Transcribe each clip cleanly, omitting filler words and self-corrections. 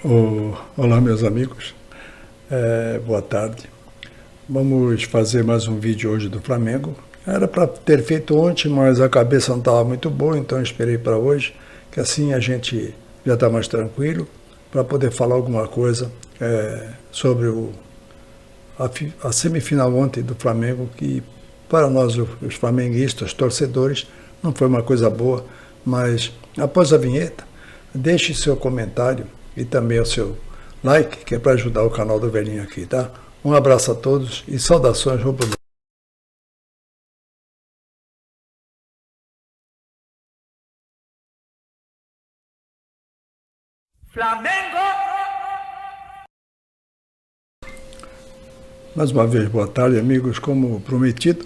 Olá, meus amigos. Boa tarde. Vamos fazer mais um vídeo hoje do Flamengo. Era para ter feito ontem, mas a cabeça não estava muito boa, então eu esperei para hoje, que assim a gente já está mais tranquilo, para poder falar alguma coisa sobre a semifinal ontem do Flamengo, que para nós, os flamenguistas, torcedores, não foi uma coisa boa, mas após a vinheta, deixe seu comentário e também o seu like, que é para ajudar o canal do Velhinho aqui, tá? Um abraço a todos e saudações rubro-negras. Flamengo! Mais uma vez, boa tarde, amigos. Como prometido,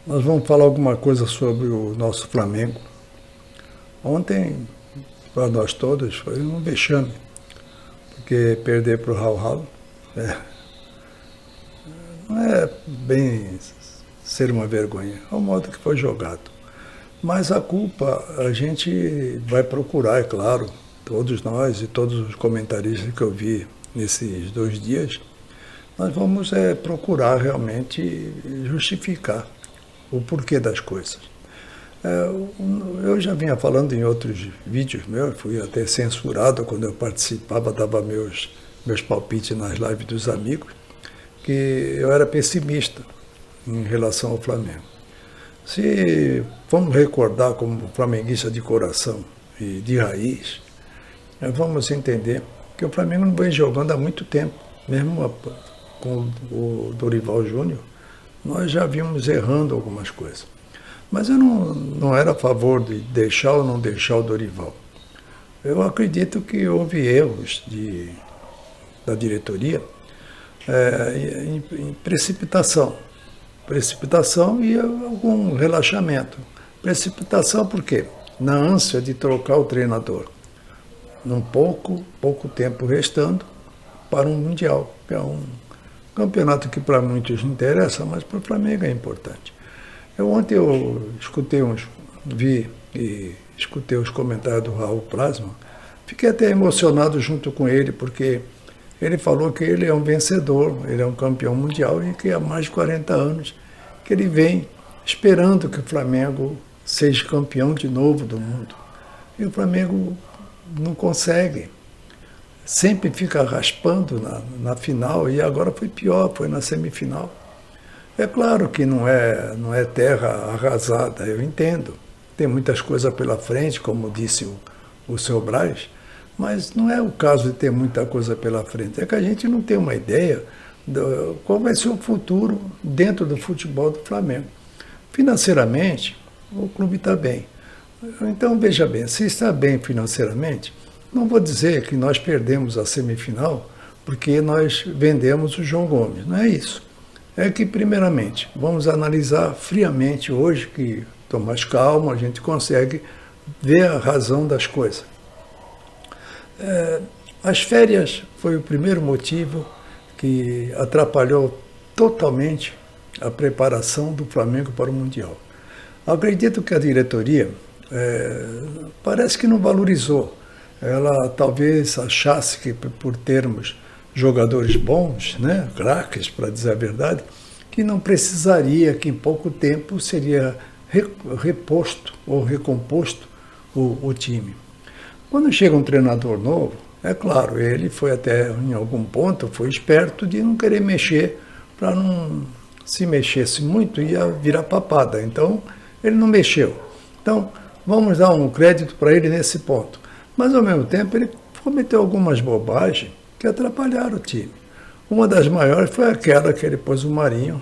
nós vamos falar alguma coisa sobre o nosso Flamengo. Ontem, para nós todos, foi um vexame, porque perder para o Raul não é bem ser uma vergonha, é o modo que foi jogado. Mas a culpa a gente vai procurar, é claro, todos nós e todos os comentaristas que eu vi nesses 2 dias, nós vamos procurar realmente justificar o porquê das coisas. Eu já vinha falando em outros vídeos meus, fui até censurado quando eu participava, dava meus palpites nas lives dos amigos, que eu era pessimista em relação ao Flamengo. Se vamos recordar como flamenguista de coração e de raiz, vamos entender que o Flamengo não vem jogando há muito tempo, mesmo com o Dorival Júnior, nós já vimos errando algumas coisas. Mas eu não era a favor de deixar ou não deixar o Dorival. Eu acredito que houve erros da diretoria em precipitação. Precipitação e algum relaxamento. Precipitação por quê? Na ânsia de trocar o treinador. Num pouco tempo restando para um Mundial, que é um campeonato que para muitos não interessa, mas para o Flamengo é importante. Ontem eu vi e escutei os comentários do Raul Plasma, fiquei até emocionado junto com ele, porque ele falou que ele é um vencedor, ele é um campeão mundial e que há mais de 40 anos que ele vem esperando que o Flamengo seja campeão de novo do mundo. E o Flamengo não consegue, sempre fica raspando na final e agora foi pior, foi na semifinal. É claro que não é terra arrasada, eu entendo. Tem muitas coisas pela frente, como disse o seu Braz, mas não é o caso de ter muita coisa pela frente. É que a gente não tem uma ideia de qual vai ser o futuro dentro do futebol do Flamengo. Financeiramente, o clube está bem. Então, veja bem, se está bem financeiramente, não vou dizer que nós perdemos a semifinal porque nós vendemos o João Gomes, não é isso. É que, primeiramente, vamos analisar friamente hoje, que estou mais calmo, a gente consegue ver a razão das coisas. As férias foi o primeiro motivo que atrapalhou totalmente a preparação do Flamengo para o Mundial. Acredito que a diretoria parece que não valorizou. Ela talvez achasse que, por termos jogadores bons, né, craques, para dizer a verdade, que não precisaria, que em pouco tempo seria reposto ou recomposto o time. Quando chega um treinador novo, é claro, ele foi até, em algum ponto, foi esperto de não querer mexer, para não se mexesse muito, ia virar papada. Então, ele não mexeu. Então, vamos dar um crédito para ele nesse ponto. Mas, ao mesmo tempo, ele cometeu algumas bobagens que atrapalharam o time. Uma das maiores foi aquela que ele pôs o Marinho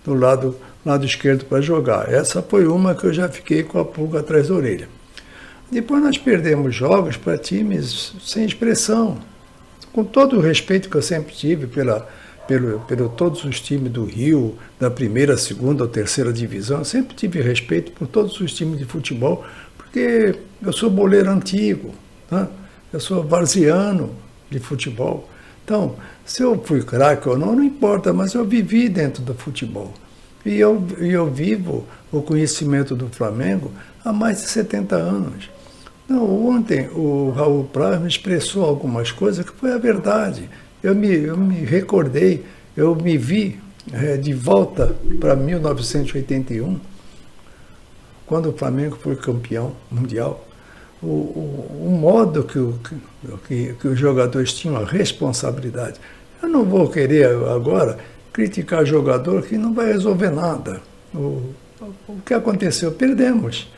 do lado esquerdo para jogar. Essa foi uma que eu já fiquei com a pulga atrás da orelha. Depois nós perdemos jogos para times sem expressão, com todo o respeito que eu sempre tive pelo todos os times do Rio, da primeira, segunda ou terceira divisão. Eu sempre tive respeito por todos os times de futebol, porque eu sou boleiro antigo, né? Eu sou varziano de futebol. Então, se eu fui craque ou não importa, mas eu vivi dentro do futebol. E eu vivo o conhecimento do Flamengo há mais de 70 anos. Não, ontem o Raul Praz me expressou algumas coisas que foi a verdade. Eu me recordei, eu me vi de volta para 1981, quando o Flamengo foi campeão mundial. O modo que os jogadores tinham a responsabilidade. Eu não vou querer agora criticar jogador que não vai resolver nada. O que aconteceu? Perdemos.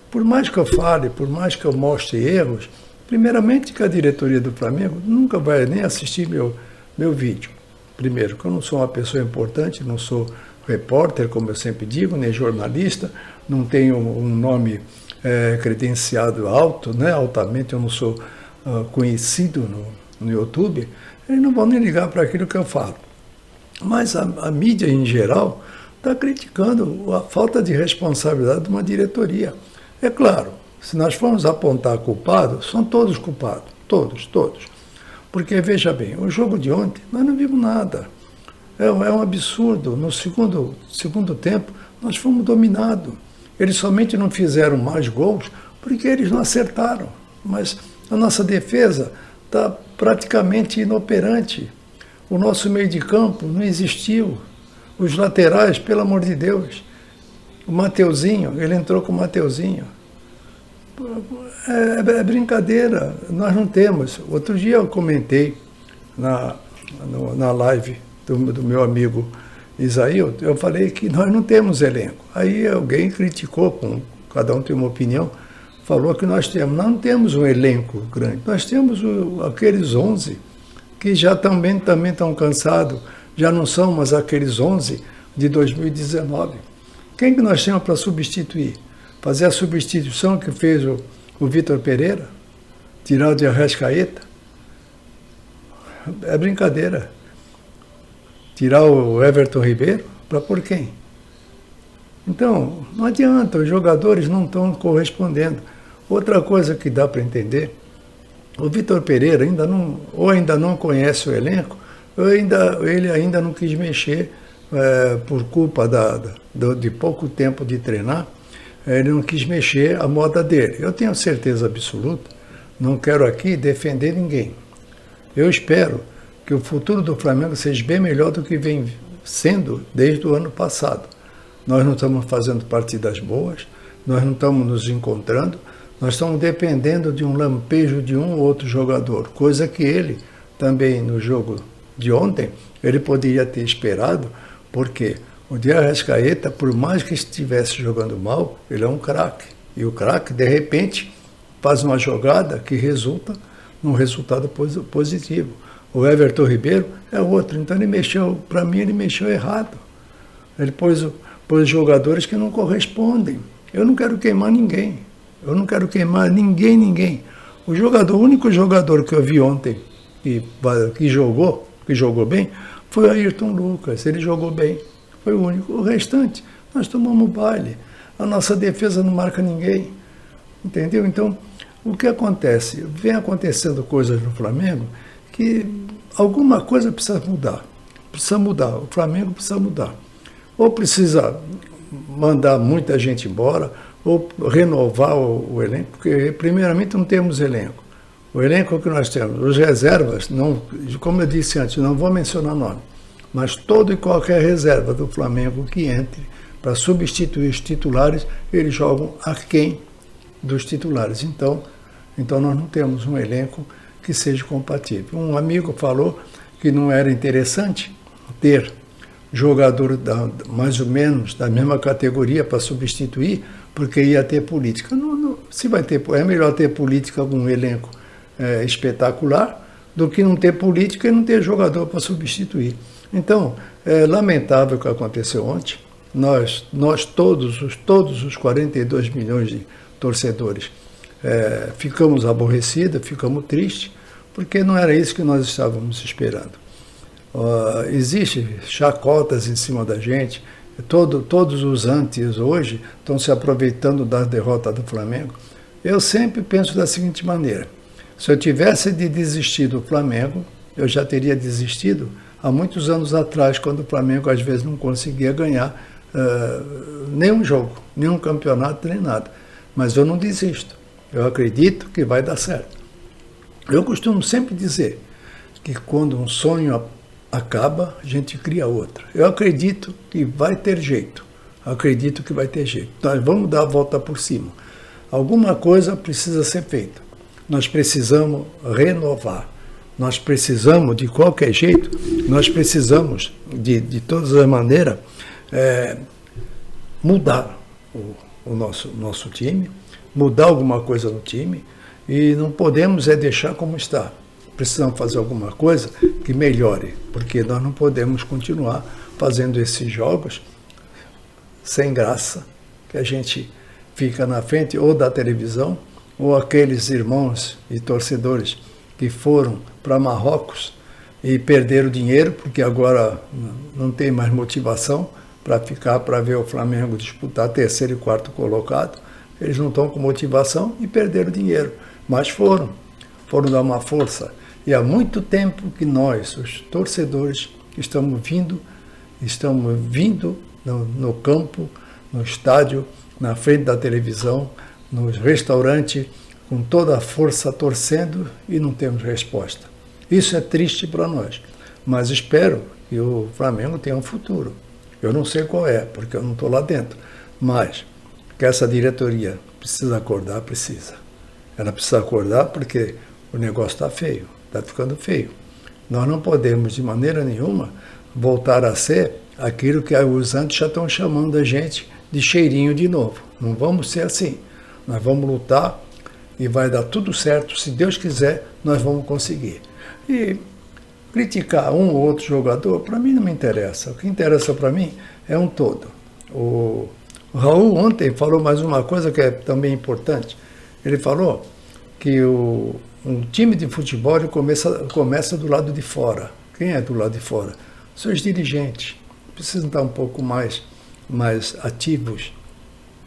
Por mais que eu fale, por mais que eu mostre erros, primeiramente que a diretoria do Flamengo nunca vai nem assistir meu vídeo. Primeiro, que eu não sou uma pessoa importante, não sou repórter, como eu sempre digo, nem jornalista, não tenho um nome credenciado alto, né? Altamente, eu não sou conhecido no YouTube, eles não vão nem ligar para aquilo que eu falo. Mas a mídia, em geral, está criticando a falta de responsabilidade de uma diretoria. É claro, se nós formos apontar culpados, são todos culpados, todos. Porque, veja bem, o jogo de ontem, nós não vimos nada. É um absurdo. No segundo tempo, nós fomos dominados. Eles somente não fizeram mais gols porque eles não acertaram. Mas a nossa defesa está praticamente inoperante. O nosso meio de campo não existiu. Os laterais, pelo amor de Deus. O Mateuzinho, ele entrou com o Mateuzinho. É brincadeira, nós não temos. Outro dia eu comentei na live do meu amigo Isaíl, eu falei que nós não temos elenco. Aí alguém criticou, cada um tem uma opinião, falou que nós não temos um elenco grande. Nós temos aqueles 11 que já também estão cansados, já não são mais aqueles 11 de 2019. Quem que nós temos para substituir? Fazer a substituição que fez o Vitor Pereira? Tirar o de Arrascaeta? É brincadeira. Tirar o Everton Ribeiro? Para pôr quem? Então, não adianta, os jogadores não estão correspondendo. Outra coisa que dá para entender, o Vitor Pereira ainda não conhece o elenco, ou ele ainda não quis mexer por culpa de pouco tempo de treinar, ele não quis mexer a moda dele. Eu tenho certeza absoluta, não quero aqui defender ninguém. Eu espero que o futuro do Flamengo seja bem melhor do que vem sendo desde o ano passado. Nós não estamos fazendo partidas boas, nós não estamos nos encontrando, nós estamos dependendo de um lampejo de um ou outro jogador, coisa que ele também no jogo de ontem, ele poderia ter esperado, porque o de Arrascaeta, por mais que estivesse jogando mal, ele é um craque. E o craque, de repente, faz uma jogada que resulta num resultado positivo. O Everton Ribeiro é outro. Então, para mim, ele mexeu errado. Ele pôs jogadores que não correspondem. Eu não quero queimar ninguém. Eu não quero queimar ninguém. O único jogador que eu vi ontem que jogou bem, foi o Ayrton Lucas. Ele jogou bem. Foi o único. O restante, nós tomamos baile. A nossa defesa não marca ninguém. Entendeu? Então, o que acontece? Vem acontecendo coisas no Flamengo que alguma coisa precisa mudar. Precisa mudar. O Flamengo precisa mudar. Ou precisa mandar muita gente embora, ou renovar o elenco, porque, primeiramente, não temos elenco. O elenco que nós temos, os reservas, como eu disse antes, não vou mencionar nome, mas todo e qualquer reserva do Flamengo que entre para substituir os titulares, eles jogam aquém dos titulares. Então nós não temos um elenco que seja compatível. Um amigo falou que não era interessante ter jogador mais ou menos da mesma categoria para substituir, porque ia ter política. Se vai ter, é melhor ter política com um elenco espetacular do que não ter política e não ter jogador para substituir. Então, é lamentável o que aconteceu ontem. Nós todos os 42 milhões de torcedores, ficamos aborrecidos, ficamos tristes, porque não era isso que nós estávamos esperando. Existem chacotas em cima da gente, todos os antes hoje estão se aproveitando da derrota do Flamengo. Eu sempre penso da seguinte maneira: se eu tivesse de desistir do Flamengo, eu já teria desistido há muitos anos atrás, quando o Flamengo às vezes não conseguia ganhar nenhum jogo, nenhum campeonato, nem nada. Mas eu não desisto. Eu acredito que vai dar certo. Eu costumo sempre dizer que quando um sonho acaba, a gente cria outro. Eu acredito que vai ter jeito. Acredito que vai ter jeito. Nós vamos dar a volta por cima. Alguma coisa precisa ser feita. Nós precisamos renovar. Nós precisamos, de qualquer jeito, nós precisamos, de todas as maneiras, mudar o nosso time, mudar alguma coisa no time, e não podemos deixar como está. Precisamos fazer alguma coisa que melhore, porque nós não podemos continuar fazendo esses jogos sem graça, que a gente fica na frente ou da televisão, ou aqueles irmãos e torcedores que foram para Marrocos e perderam dinheiro, porque agora não tem mais motivação para ficar para ver o Flamengo disputar terceiro e quarto colocado. Eles não estão com motivação e perderam dinheiro, mas foram dar uma força. E há muito tempo que nós, os torcedores, estamos vindo no campo, no estádio, na frente da televisão, nos restaurantes, com toda a força torcendo, e não temos resposta. Isso é triste para nós, mas espero que o Flamengo tenha um futuro. Eu não sei qual é, porque eu não estou lá dentro, mas que essa diretoria precisa acordar, precisa. Ela precisa acordar porque o negócio está feio, está ficando feio. Nós não podemos, de maneira nenhuma, voltar a ser aquilo que os antes já estão chamando a gente de cheirinho de novo. Não vamos ser assim. Nós vamos lutar e vai dar tudo certo. Se Deus quiser, nós vamos conseguir. E criticar um ou outro jogador, para mim não me interessa. O que interessa para mim é um todo. O Raul ontem falou mais uma coisa que é também importante. Ele falou que um time de futebol começa do lado de fora. Quem é do lado de fora? São os dirigentes. Precisam estar um pouco mais ativos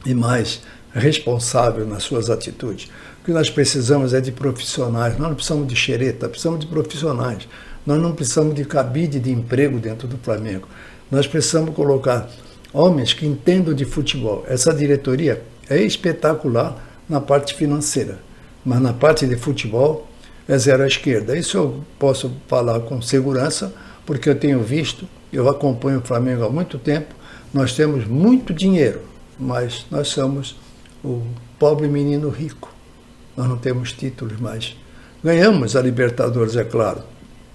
e mais responsáveis nas suas atitudes. O que nós precisamos é de profissionais. Nós não precisamos de xereta, precisamos de profissionais. Nós não precisamos de cabide de emprego dentro do Flamengo. Nós precisamos colocar homens que entendam de futebol. Essa diretoria é espetacular na parte financeira, mas na parte de futebol é zero à esquerda. Isso eu posso falar com segurança, porque eu tenho visto, eu acompanho o Flamengo há muito tempo. Nós temos muito dinheiro, mas nós somos o pobre menino rico. Nós não temos títulos mais. Ganhamos a Libertadores, é claro.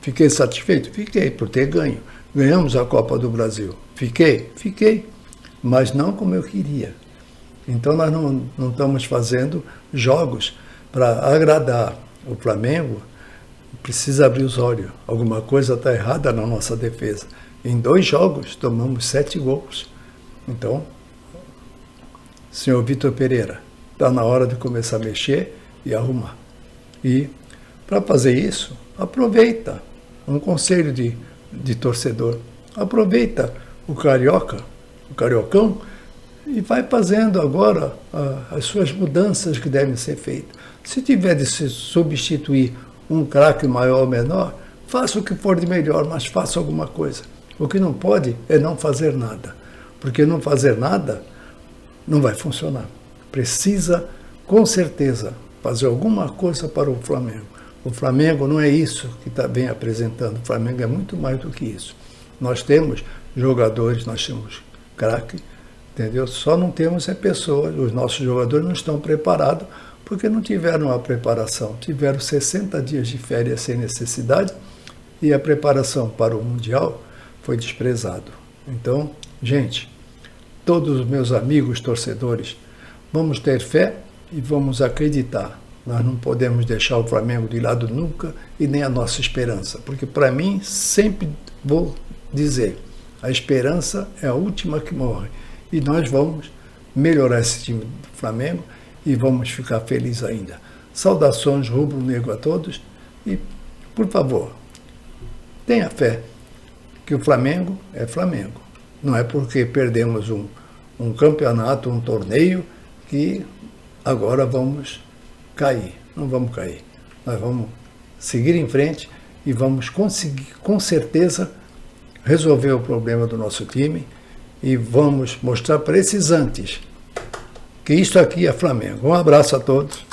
Fiquei satisfeito? Fiquei, por ter ganho. Ganhamos a Copa do Brasil. Fiquei. Mas não como eu queria. Então nós não estamos fazendo jogos para agradar o Flamengo. Precisa abrir os olhos. Alguma coisa está errada na nossa defesa. Em 2 jogos tomamos 7 gols. Então, senhor Vitor Pereira, está na hora de começar a mexer e arrumar. E para fazer isso, aproveita um conselho de torcedor. Aproveita o cariocão, e vai fazendo agora as suas mudanças que devem ser feitas. Se tiver de se substituir um craque maior ou menor, faça o que for de melhor, mas faça alguma coisa. O que não pode é não fazer nada, porque não fazer nada não vai funcionar. Precisa, com certeza, fazer alguma coisa para o Flamengo. O Flamengo não é isso que está bem apresentando. O Flamengo é muito mais do que isso. Nós temos jogadores, nós temos craque, entendeu? Só não temos pessoas. Os nossos jogadores não estão preparados porque não tiveram a preparação. Tiveram 60 dias de férias sem necessidade e a preparação para o Mundial foi desprezado. Então, gente, todos os meus amigos torcedores, vamos ter fé e vamos acreditar. Nós não podemos deixar o Flamengo de lado nunca e nem a nossa esperança, porque para mim, sempre vou dizer, a esperança é a última que morre. E nós vamos melhorar esse time do Flamengo e vamos ficar felizes ainda. Saudações rubro-negro a todos e, por favor, tenha fé que o Flamengo é Flamengo. Não é porque perdemos um campeonato, um torneio, que agora vamos cair. Não vamos cair. Nós vamos seguir em frente e vamos conseguir, com certeza, resolver o problema do nosso time e vamos mostrar para esses antes que isso aqui é Flamengo. Um abraço a todos.